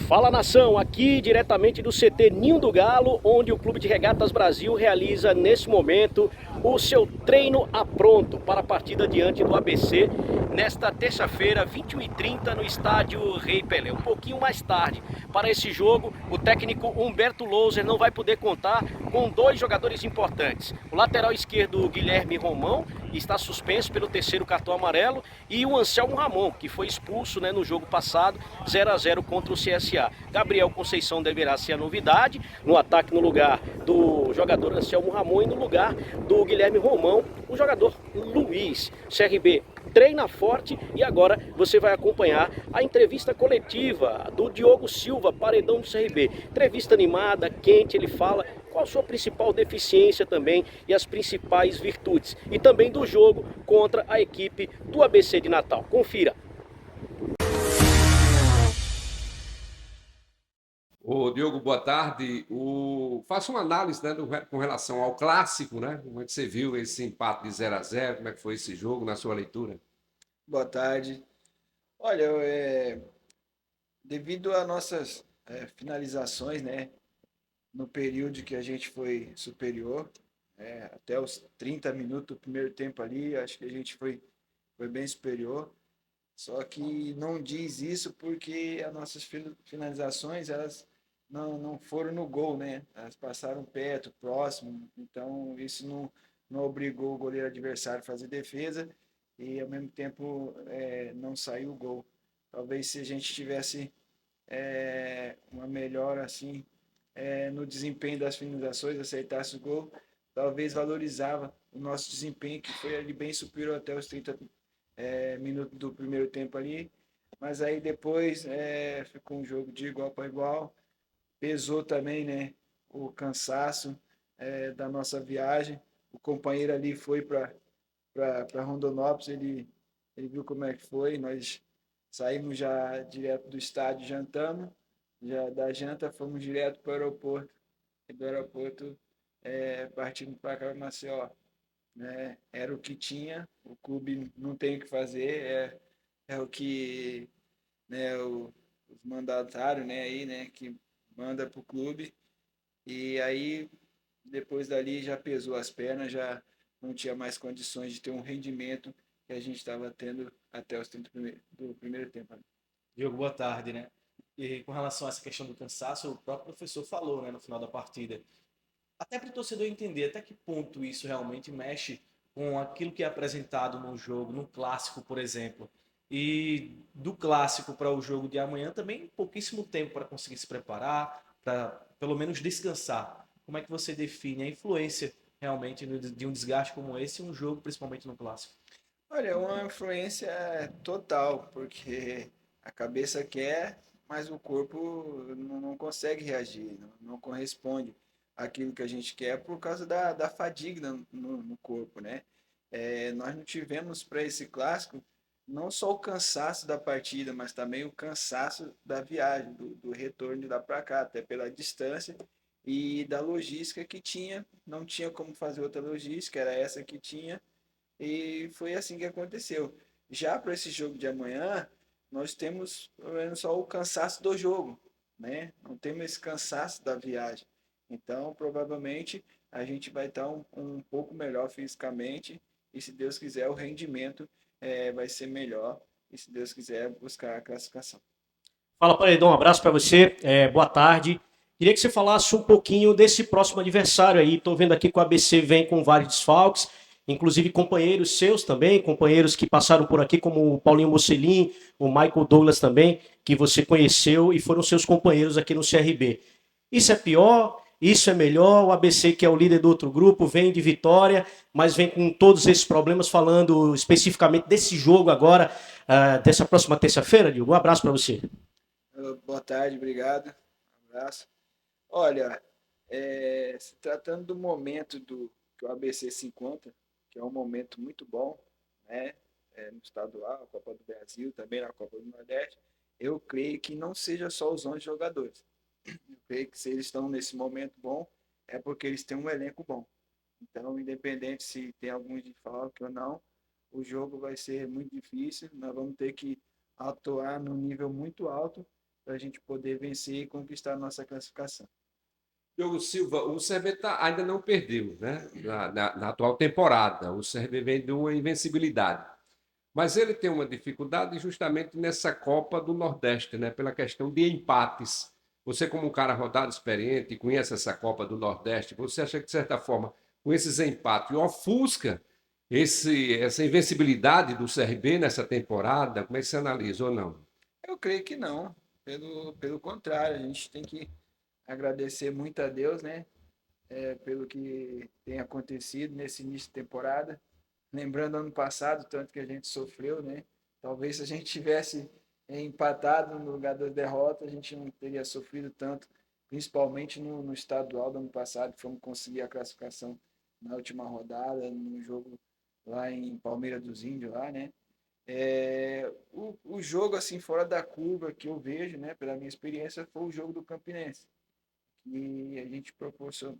Fala nação, aqui diretamente do CT Ninho do Galo, onde o Clube de Regatas Brasil realiza nesse momento o seu treino a pronto para a partida diante do ABC nesta terça-feira, 21h30, no estádio Rei Pelé. Um pouquinho mais tarde, para esse jogo, o técnico Humberto Louser não vai poder contar com dois jogadores importantes. O lateral esquerdo, Guilherme Romão, está suspenso pelo terceiro cartão amarelo, e o Anselmo Ramon, que foi expulso no jogo passado, 0-0 contra o CSA. Gabriel Conceição deverá ser a novidade no ataque, no lugar do jogador Anselmo Ramon, e no lugar do Guilherme Romão, o jogador Luiz. CRB treina forte, e agora você vai acompanhar a entrevista coletiva do Diogo Silva, paredão do CRB. Entrevista animada, quente, ele fala qual a sua principal deficiência também e as principais virtudes. E também do jogo contra a equipe do ABC de Natal. Confira. Ô, Diogo, boa tarde. Faça uma análise, né, com relação ao clássico, né? Como é que você viu esse empate de 0-0? Como é que foi esse jogo na sua leitura? Boa tarde. Olha, devido a nossas finalizações, né, no período que a gente foi superior, até os 30 minutos do primeiro tempo ali, acho que a gente foi bem superior. Só que não diz isso porque as nossas finalizações, elas não foram no gol, né? Elas passaram perto, próximo, então isso não obrigou o goleiro adversário a fazer defesa e ao mesmo tempo não saiu o gol. Talvez se a gente tivesse uma melhora assim no desempenho das finalizações, acertasse o gol, talvez valorizava o nosso desempenho, que foi ali bem superior até os 30 minutos do primeiro tempo ali. Mas aí depois ficou um jogo de igual para igual. Pesou também, né, o cansaço da nossa viagem. O companheiro ali foi para Rondonópolis, ele viu como é que foi. Nós saímos já direto do estádio, jantamos, já da janta fomos direto para o aeroporto. E do aeroporto partimos para cá, Maceió, né? Era o que tinha, o clube não tem o que fazer, é o que, né, os mandatários, né, aí, né, que manda para o clube. E aí depois dali já pesou as pernas, já não tinha mais condições de ter um rendimento que a gente estava tendo até os 30 do primeiro tempo, né? Diogo, boa tarde, né? E com relação a essa questão do cansaço, o próprio professor falou, né, no final da partida. Até para o torcedor entender até que ponto isso realmente mexe com aquilo que é apresentado no jogo, no clássico, por exemplo. E do clássico para o jogo de amanhã também pouquíssimo tempo para conseguir se preparar, para pelo menos descansar. Como é que você define a influência realmente de um desgaste como esse em um jogo, principalmente no clássico? Olha, é uma influência total, porque a cabeça quer, mas o corpo não consegue reagir, não corresponde àquilo que a gente quer por causa da fadiga no corpo, né? Nós não tivemos para esse clássico não só o cansaço da partida, mas também o cansaço da viagem, do retorno de lá para cá, até pela distância e da logística que tinha, não tinha como fazer outra logística, era essa que tinha e foi assim que aconteceu. Já para esse jogo de amanhã, nós temos pelo menos só o cansaço do jogo, né? Não temos esse cansaço da viagem. Então, provavelmente, a gente vai estar um pouco melhor fisicamente e, se Deus quiser, o rendimento vai ser melhor e, se Deus quiser, buscar a classificação. Fala, Paredão, um abraço para você, boa tarde. Queria que você falasse um pouquinho desse próximo adversário aí. Estou vendo aqui que o ABC vem com vários desfalques, inclusive companheiros seus também, companheiros que passaram por aqui, como o Paulinho Mocelin, o Michael Douglas também, que você conheceu e foram seus companheiros aqui no CRB. Isso é pior? Isso é melhor? O ABC, que é o líder do outro grupo, vem de vitória, mas vem com todos esses problemas, falando especificamente desse jogo agora, dessa próxima terça-feira, Diogo. Um abraço para você. Boa tarde, obrigado. Um abraço. Olha, se tratando do momento que o ABC se encontra, que é um momento muito bom, né? No estadual, Copa do Brasil, também na Copa do Nordeste, eu creio que não seja só os 11 jogadores. Eu creio que se eles estão nesse momento bom, é porque eles têm um elenco bom. Então, independente se tem algum desfalque ou não, o jogo vai ser muito difícil. Nós vamos ter que atuar num nível muito alto para a gente poder vencer e conquistar a nossa classificação. Diogo Silva, o CRB ainda não perdeu, né? Na atual temporada. O CRB vem de uma invencibilidade. Mas ele tem uma dificuldade justamente nessa Copa do Nordeste, né? Pela questão de empates. Você, como um cara rodado, experiente, conhece essa Copa do Nordeste, você acha que, de certa forma, com esses empates, ofusca essa invencibilidade do CRB nessa temporada? Como é que você analisa ou não? Eu creio que não, pelo contrário, a gente tem que agradecer muito a Deus, né, pelo que tem acontecido nesse início de temporada. Lembrando ano passado, tanto que a gente sofreu, né? Talvez se a gente tivesse empatado no lugar das derrotas, a gente não teria sofrido tanto, principalmente no estadual do ano passado, que fomos conseguir a classificação na última rodada, no jogo lá em Palmeira dos Índios, lá, né? O jogo, assim, fora da curva que eu vejo, né, pela minha experiência, foi o jogo do Campinense. E a gente proporcionou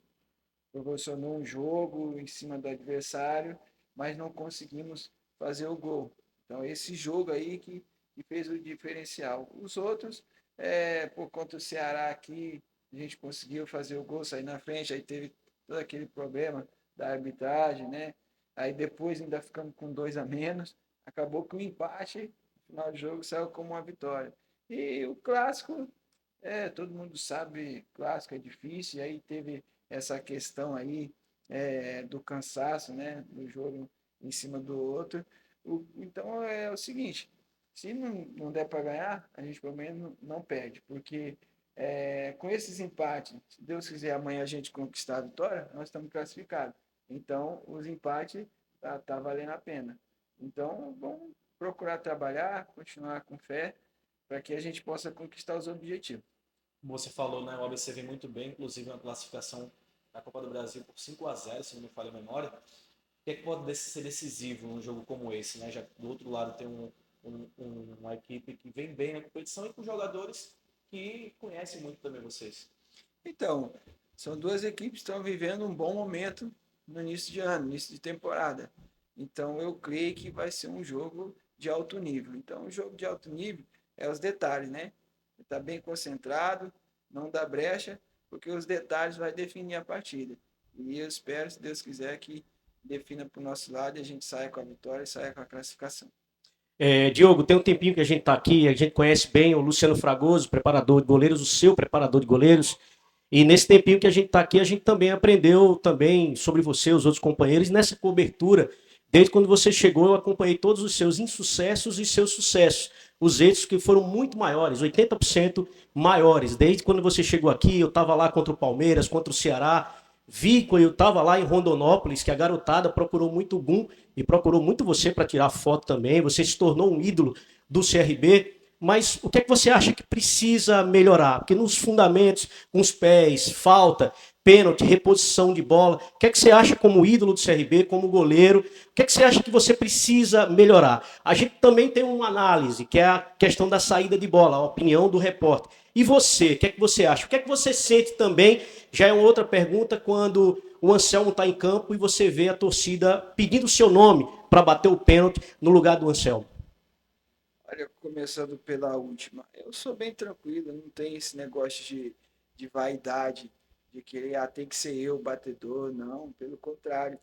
um jogo em cima do adversário, mas não conseguimos fazer o gol. Então, esse jogo aí que fez o diferencial. Os outros, por conta do Ceará aqui, a gente conseguiu fazer o gol, sair na frente, aí teve todo aquele problema da arbitragem, né? Aí depois ainda ficamos com 2 a menos, acabou que o empate, no final do jogo, saiu como uma vitória. E o clássico, todo mundo sabe, clássico é difícil, e aí teve essa questão aí do cansaço, né, do jogo em cima do outro. Então é o seguinte, se não der para ganhar, a gente pelo menos não perde, porque com esses empates, se Deus quiser amanhã a gente conquistar a vitória, nós estamos classificados. Então os empates tá valendo a pena. Então vamos procurar trabalhar, continuar com fé, para que a gente possa conquistar os objetivos. Como você falou, né, o ABC vem muito bem, inclusive uma classificação na Copa do Brasil por 5-0, se não me falha a memória. O que é que pode ser decisivo num jogo como esse, né? Já que do outro lado tem uma equipe que vem bem na competição e com jogadores que conhecem muito também vocês. Então, são duas equipes que estão vivendo um bom momento no início de ano, início de temporada. Então, eu creio que vai ser um jogo de alto nível. Então, o jogo de alto nível é os detalhes, né? Está bem concentrado, não dá brecha, porque os detalhes vai definir a partida. E eu espero, se Deus quiser, que defina para o nosso lado e a gente saia com a vitória e saia com a classificação. Diogo, tem um tempinho que a gente está aqui, a gente conhece bem o Luciano Fragoso, preparador de goleiros, o seu preparador de goleiros. E nesse tempinho que a gente está aqui, a gente também aprendeu também sobre você, os outros companheiros, nessa cobertura. Desde quando você chegou, eu acompanhei todos os seus insucessos e seus sucessos. Os êxitos que foram muito maiores, 80% maiores. Desde quando você chegou aqui, eu estava lá contra o Palmeiras, contra o Ceará. Vi quando eu estava lá em Rondonópolis, que a garotada procurou muito o Boom e procurou muito você para tirar foto também. Você se tornou um ídolo do CRB. Mas o que é que você acha que precisa melhorar? Porque nos fundamentos, com os pés, falta, pênalti, reposição de bola, o que é que você acha como ídolo do CRB, como goleiro? O que é que você acha que você precisa melhorar? A gente também tem uma análise, que é a questão da saída de bola, a opinião do repórter. E você, o que é que você acha? O que é que você sente também? Já é uma outra pergunta quando o Anselmo está em campo e você vê a torcida pedindo o seu nome para bater o pênalti no lugar do Anselmo. Olha, começando pela última, eu sou bem tranquilo, não tem esse negócio de vaidade, de querer, tem que ser eu o batedor, não, pelo contrário.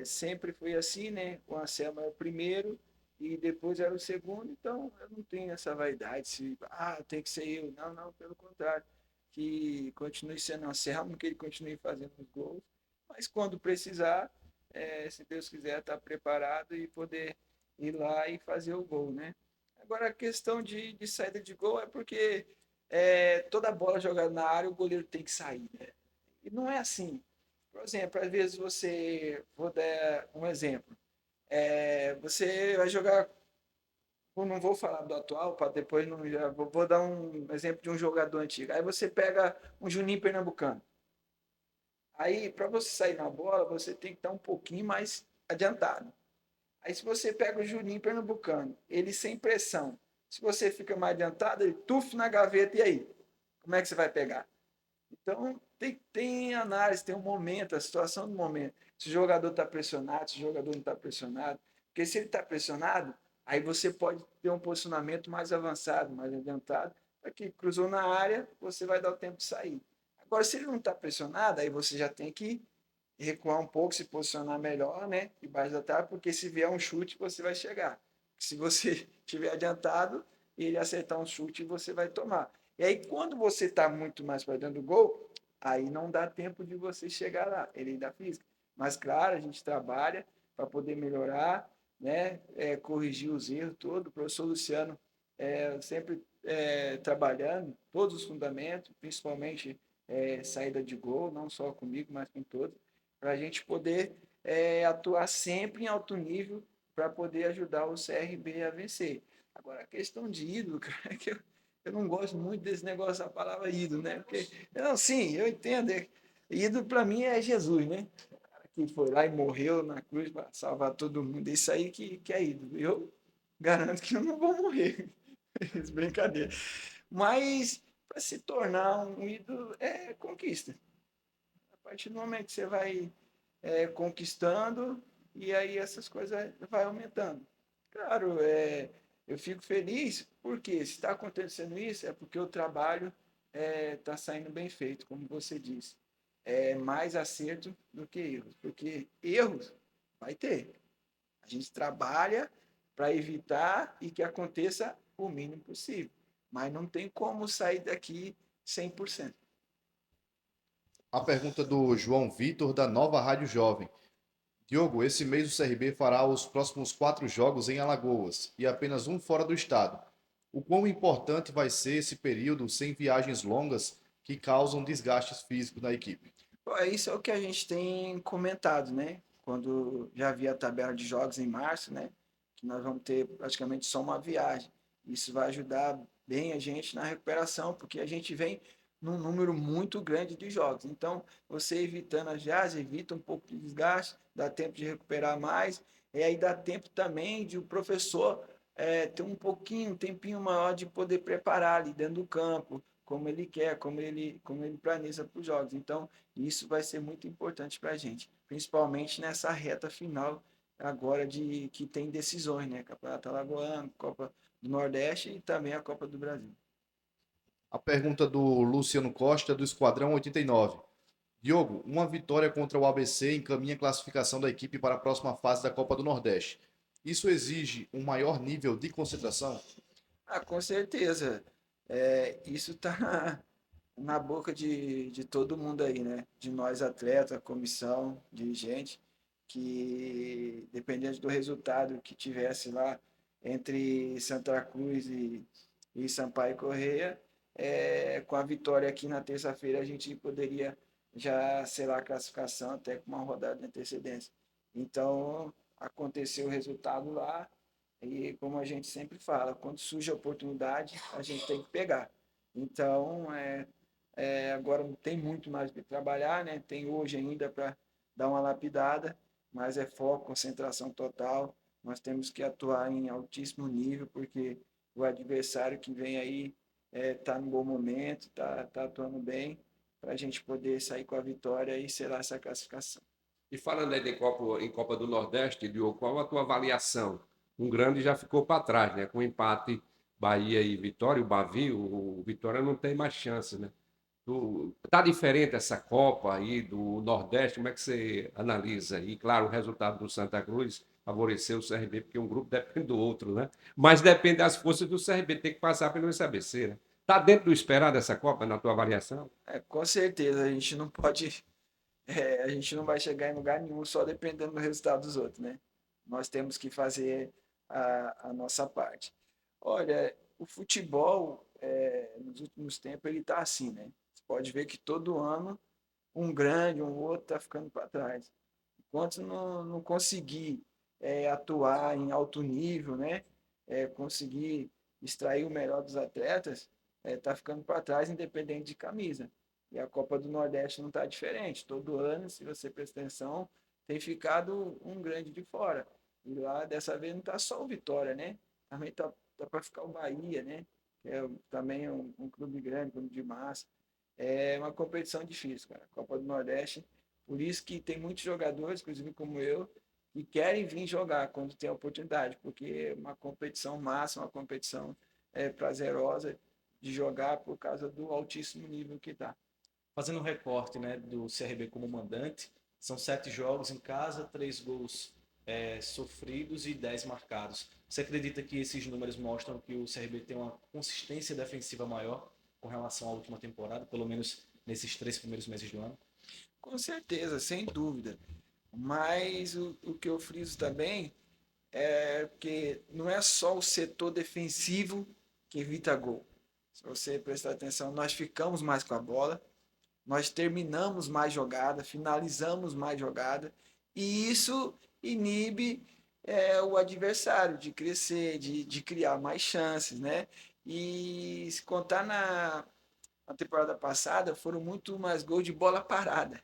Sempre foi assim, né? O Anselmo era o primeiro e depois era o segundo, então eu não tenho essa vaidade, tem que ser eu. Não, não, pelo contrário. Que continue sendo o Anselmo, que ele continue fazendo os gols, mas quando precisar, se Deus quiser, estar preparado e poder ir lá e fazer o gol, né? Agora, a questão de saída de gol é porque toda bola jogada na área, o goleiro tem que sair, né? E não é assim. Por exemplo, às vezes vou dar um exemplo, você vai jogar, eu não vou falar do atual, para depois não, já vou dar um exemplo de um jogador antigo. Aí você pega um Juninho Pernambucano. Aí, para você sair na bola, você tem que estar um pouquinho mais adiantado. Aí se você pega o Juninho Pernambucano, ele sem pressão, se você fica mais adiantado, ele tuf na gaveta, e aí? Como é que você vai pegar? Então tem análise, tem um momento, a situação do momento. Se o jogador está pressionado, se o jogador não está pressionado. Porque se ele está pressionado, aí você pode ter um posicionamento mais avançado, mais adiantado, aqui cruzou na área, você vai dar o tempo de sair. Agora, se ele não está pressionado, aí você já tem que recuar um pouco, se posicionar melhor, né? Debaixo da trave, porque se vier um chute, você vai chegar. Se você estiver adiantado e ele acertar um chute, você vai tomar. E aí, quando você está muito mais para dentro do gol, aí não dá tempo de você chegar lá, ele da física. Mas, claro, a gente trabalha para poder melhorar, né? Corrigir os erros todos. O professor Luciano sempre trabalhando todos os fundamentos, principalmente saída de gol, não só comigo, mas com todos, para a gente poder atuar sempre em alto nível para poder ajudar o CRB a vencer. Agora, a questão de ídolo, cara, é que eu não gosto muito desse negócio da palavra ídolo, né? Porque, não, sim, eu entendo. Ídolo para mim é Jesus, né? Que foi lá e morreu na cruz para salvar todo mundo. Isso aí que é ídolo. Eu garanto que eu não vou morrer. Brincadeira. Mas para se tornar um ídolo é conquista. A partir do momento que você vai conquistando, e aí essas coisas vai aumentando. Claro, eu fico feliz porque se está acontecendo isso é porque o trabalho está saindo bem feito, como você disse. É mais acerto do que erros, porque erros vai ter. A gente trabalha para evitar e que aconteça o mínimo possível, mas não tem como sair daqui 100%. A pergunta do João Vitor, da Nova Rádio Jovem. Diogo, esse mês o CRB fará os próximos 4 jogos em Alagoas e apenas um fora do estado. O quão importante vai ser esse período sem viagens longas que causam desgastes físicos na equipe? Isso é o que a gente tem comentado, né? Quando já havia a tabela de jogos em março, né? Que nós vamos ter praticamente só uma viagem. Isso vai ajudar bem a gente na recuperação, porque a gente vem num número muito grande de jogos. Então, você evitando as viagens, evita um pouco de desgaste, dá tempo de recuperar mais, e aí dá tempo também de o professor ter um tempinho maior de poder preparar ali dentro do campo, como ele quer, como ele planeja para os jogos. Então, isso vai ser muito importante para a gente, principalmente nessa reta final agora de que tem decisões, né? Campeonato Alagoano, Copa do Nordeste e também a Copa do Brasil. A pergunta do Luciano Costa, do Esquadrão 89. Diogo, uma vitória contra o ABC encaminha a classificação da equipe para a próxima fase da Copa do Nordeste. Isso exige um maior nível de concentração? Com certeza. Isso está na boca de todo mundo aí, né? De nós atletas, comissão, dirigente, que dependendo do resultado que tivesse lá entre Santa Cruz e Sampaio Correia, com a vitória aqui na terça-feira a gente poderia já selar a classificação até com uma rodada de antecedência. Então, aconteceu o resultado lá e como a gente sempre fala, quando surge a oportunidade, a gente tem que pegar. Então, agora não tem muito mais o que trabalhar, né? Tem hoje ainda para dar uma lapidada, mas é foco, concentração total. Nós temos que atuar em altíssimo nível, porque o adversário que vem aí está no bom momento, está atuando bem, para a gente poder sair com a vitória e selar essa classificação. E falando aí em Copa do Nordeste, Diogo, qual a tua avaliação? Um grande já ficou para trás, né? Com o empate Bahia e Vitória, o Bavi, o Vitória não tem mais chance, né? Tá diferente essa Copa aí do Nordeste, como é que você analisa? E claro, o resultado do Santa Cruz favoreceu o CRB, porque um grupo depende do outro, né? Mas depende das forças do CRB, tem que passar pelo SABC, né? Tá dentro do esperado dessa Copa, na tua avaliação? Com certeza, a gente não pode a gente não vai chegar em lugar nenhum só dependendo do resultado dos outros, né? Nós temos que fazer a nossa parte. Olha, o futebol, nos últimos tempos, ele está assim, né? Você pode ver que todo ano um grande, um outro está ficando para trás. Enquanto não conseguir atuar em alto nível, né? Conseguir extrair o melhor dos atletas, está ficando para trás, independente de camisa. E a Copa do Nordeste não está diferente. Todo ano, se você prestar atenção, tem ficado um grande de fora. E lá, dessa vez, não está só o Vitória, né? Também tá para ficar o Bahia, né? Que também é um clube grande, clube de massa. É uma competição difícil, cara. Copa do Nordeste. Por isso que tem muitos jogadores, inclusive como eu, que querem vir jogar quando tem a oportunidade, porque é uma competição massa, uma competição prazerosa de jogar por causa do altíssimo nível que está. Fazendo um recorte, né, do CRB como mandante, são 7 jogos em casa, 3 gols sofridos e 10 marcados. Você acredita que esses números mostram que o CRB tem uma consistência defensiva maior com relação à última temporada, pelo menos nesses 3 primeiros meses do ano? Com certeza, sem dúvida. Mas o que eu friso também é que não é só o setor defensivo que evita gol. Se você prestar atenção, nós ficamos mais com a bola, nós terminamos mais jogada, finalizamos mais jogada, e isso inibe o adversário de crescer, de criar mais chances, né? E se contar na temporada passada, foram muito mais gols de bola parada.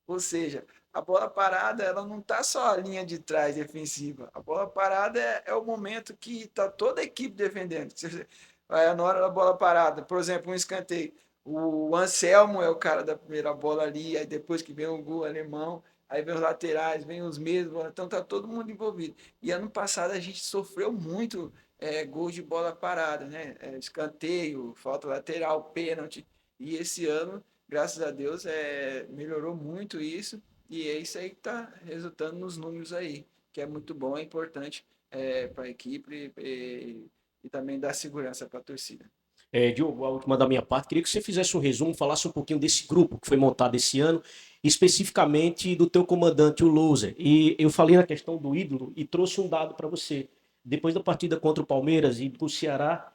Ou seja, a bola parada ela não está só a linha de trás defensiva. A bola parada é o momento que está toda a equipe defendendo. Na hora da bola parada, por exemplo, um escanteio. O Anselmo é o cara da primeira bola ali, aí depois que vem o gol alemão, aí vem os laterais, vem os mesmos, então tá todo mundo envolvido. E ano passado a gente sofreu muito gols de bola parada, né? Escanteio, falta lateral, pênalti. E esse ano, graças a Deus, melhorou muito isso. E é isso aí que está resultando nos números aí, que é muito bom, é importante para a equipe e também dá segurança para a torcida. Diogo, a última da minha parte, queria que você fizesse um resumo, falasse um pouquinho desse grupo que foi montado esse ano, especificamente do teu comandante, o Louser. E eu falei na questão do ídolo e trouxe um dado para você. Depois da partida contra o Palmeiras e do Ceará,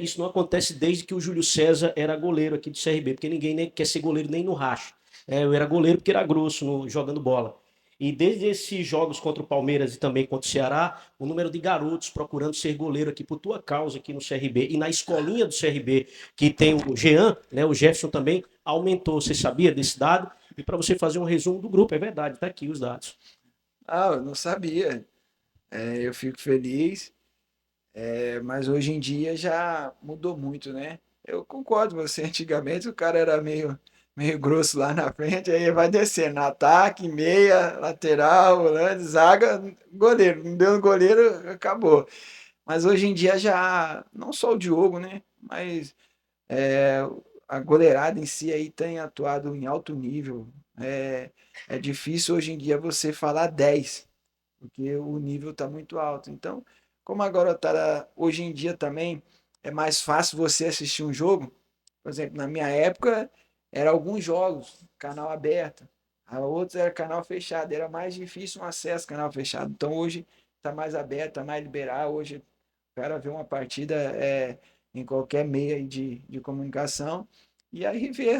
isso não acontece desde que o Júlio César era goleiro aqui do CRB, porque ninguém nem quer ser goleiro nem no racho. Eu era goleiro porque era grosso jogando bola. E desde esses jogos contra o Palmeiras e também contra o Ceará, o número de garotos procurando ser goleiro aqui por tua causa aqui no CRB e na escolinha do CRB, que tem o Jean, né, o Jefferson também, aumentou. Você sabia desse dado? E para você fazer um resumo do grupo, é verdade, tá aqui os dados. Ah, eu não sabia. Eu fico feliz, mas hoje em dia já mudou muito, né? Eu concordo com você. Antigamente o cara era meio grosso lá na frente, aí vai descendo. Ataque, meia, lateral, volante, zaga, goleiro. Não deu no goleiro, acabou. Mas hoje em dia já, não só o Diogo, né? Mas é, a goleirada em si aí tem atuado em alto nível. É difícil hoje em dia você falar 10 porque o nível está muito alto. Então, como agora tá, hoje em dia também é mais fácil você assistir um jogo, por exemplo, na minha época era alguns jogos, canal aberto, a outros era canal fechado, era mais difícil um acesso canal fechado. Então hoje está mais aberto, está mais liberal, hoje o cara vê uma partida em qualquer meio aí de comunicação e aí vê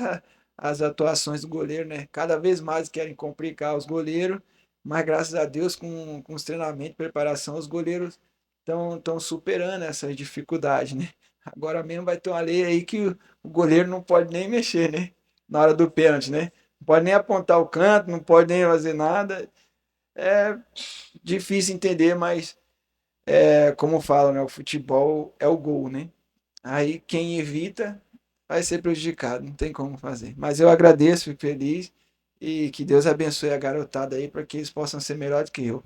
as atuações do goleiro, né? Cada vez mais querem complicar os goleiros, mas graças a Deus, com os treinamentos, preparação, os goleiros estão superando essas dificuldades, né? Agora mesmo vai ter uma lei aí que o goleiro não pode nem mexer, né? Na hora do pênalti, né? Não pode nem apontar o canto, não pode nem fazer nada. É difícil entender, mas como falam, né? O futebol é o gol, né? Aí quem evita vai ser prejudicado, não tem como fazer. Mas eu agradeço, fico feliz e que Deus abençoe a garotada aí para que eles possam ser melhores que eu.